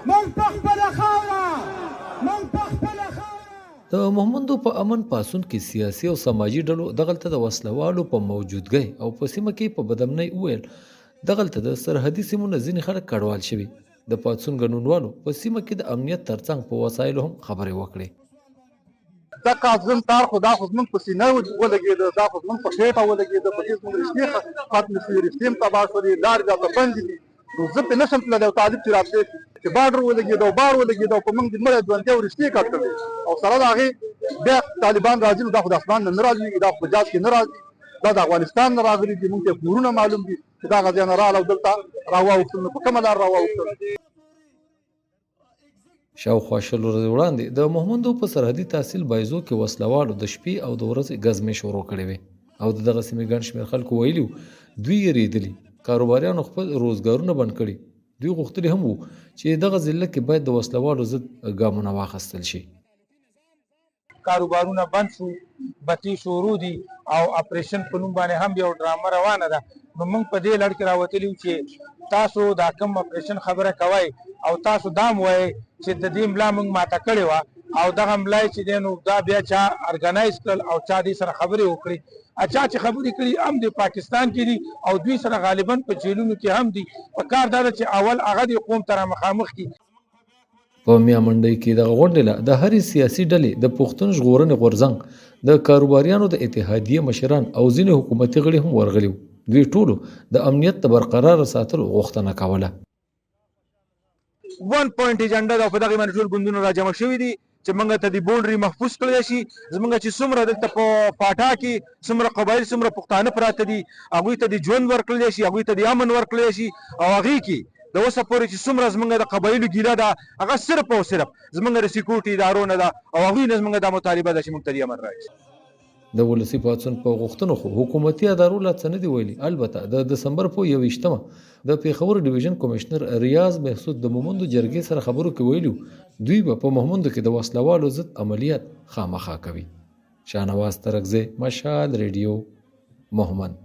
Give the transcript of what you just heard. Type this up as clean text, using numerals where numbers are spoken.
مونږ په خپله خاوره مونږ په خپله خاوره. د مومندو په امن پاسون کې سیاسي او سماجي ډلو دغلته د وسلوالو په موجودګۍ او په سیمه کې په بدامنۍ وویل دغلته د سرحدي سیمو نه ځینې خلک کډوال شوي. د پاڅون ګډونوالو په سیمه کې د امنیت ترڅنګ په وسایلو هم خبرې وکړې. دا کاغذن تار خو دا خو زموږ په سینه ولګېده، دا خو زموږ په خېټه ولګېده، په دې زموږ رښتې ختمې شوې، رښتې هم تباه شولې، لارې راته بندې دي. نو زه پرې نشم تللی او طالب چې راتلې چې باډر ولګېده او بار ولګېده او په موږ د مړی ژوندۍ او رښتې کټ کړې او سره د هغې بیا طالبان راځي. نو دا خو د اسمان نه راځي، دا خو په جاز کې نه راځي، دا د افغانستان نه راغلي دي. موږ ته کورونه معلوم دي چې دا غازیان راغله او دلته راواوښتل. نو په کومه لار راواوښتل؟ شاوخوا شل ورځې وړاندې د مومندو په سرحدي تحصیل بایزو کې وسلوالو د شپې او د ورځې ګزمې شروع کړې وې او د دغه سیمې ګڼ شمېر خلکو ویلي دوی یېرېدلي کاروباریانو خپل روزګارونه بند کړي. دوی غوښتلي هم وو چې دغه ضلع کې باید د وسلوالو ضد ګامونه واخیستل شي. کاروبارونه بند شو، بتي شروع دي او اپریشن په نوم باندې هم یو ډرامه روانه ده. نو موږ په دې لړ کې راوتلي یو چې تاسو دا کوم اپریشن خبره کوئ او تاسو دا هم وایئ چې د دې ملا موږ ماته کړې وه او دغه ملا چې دی نو دا بیا چا ارګنایز کړل او چا دې سره خبرې وکړي. چا چې خبرې کړي هم د پاکستان کې دي او دوی سره غالبا په جیلونو کې هم دي. په کار دا ده چې اول هغه د قوم سره مخامخ کړي. په میامنډۍ کې دغه غونډې له د هرې سیاسي ډلې د پښتون ژغورنې غورځنګ د کاروباریانو د اتحادیې مشران او ځینې حکومتي غړي هم ورغلي وو. دوی ټولو د امنیت د برقرار ساتلو غوښتنه کوله. 1 پوینټ ایجنډا دا په دغه باندې ټول ګوندونه راجمع شوي دي چې موږ ته د بونډري محفوظ کړی شي. زموږ چې څومره دلته په پاټا کې څومره قبایل څومره پښتانه پراته دي هغوی ته د ژوند ورکړلی شي، هغوی ته د امن ورکړلی شي او هغې کې د اوسه پورې چې څومره زموږ د قبایلو ګیله ده هغه صرف او صرف زموږ د سکیورټي ادارو نه ده او هغوی نه زموږ دا مطالبه ده چې موږ ته د امن راشي. د ولسي پاڅون په غوښتنو خو حکومتي ادارو لا څه نه دي ویلي. البته د دسمبر په 21مه د پیښور ډیویژن کمشنر ریاض محسود د مومندو جرګې سره خبرو کې ویلي دوی به په مومندو کې د وسلوالو ضد عملیات خامخا کوي. شاهنواز ترکزی، مشال ریډیو، مومند.